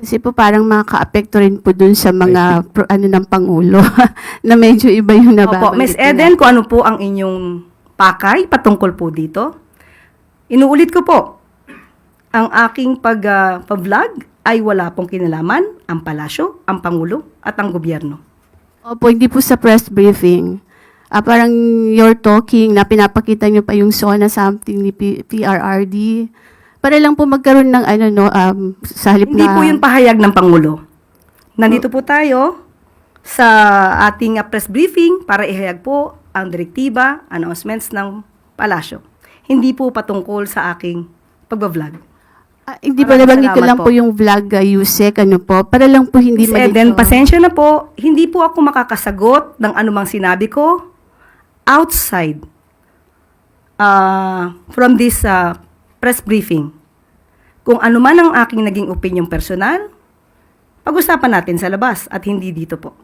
Kasi po parang makaka-apekto rin po dun sa mga ano ng Pangulo na medyo iba yung Opo, Ms. nababanggit Eden, nila. kung ano po ang inyong pakay patungkol po dito. Inuulit ko po, ang aking pag-vlog ay wala pong kinalaman ang palasyo, ang Pangulo at ang gobyerno. Opo, hindi po sa press briefing. Parang you're talking na pinapakita nyo pa yung SONA something ni PRRD. Para lang po magkaroon ng ano no, sa halip Hindi na... po yung pahayag ng Pangulo. Nandito po tayo sa ating press briefing para ihayag po ang direktiba, announcements ng palasyo. Hindi po patungkol sa aking pag-vlog. Hindi pa Maraming nabanggit ko salamat lang po po. yung vlog, Yusek, ano po. Para lang po hindi Ms. Eden, malito. pasensya na po, hindi po ako makakasagot ng anumang sinabi ko outside from this press briefing. Kung ano man ang aking naging opinion personal, pag-usapan natin sa labas at hindi dito po.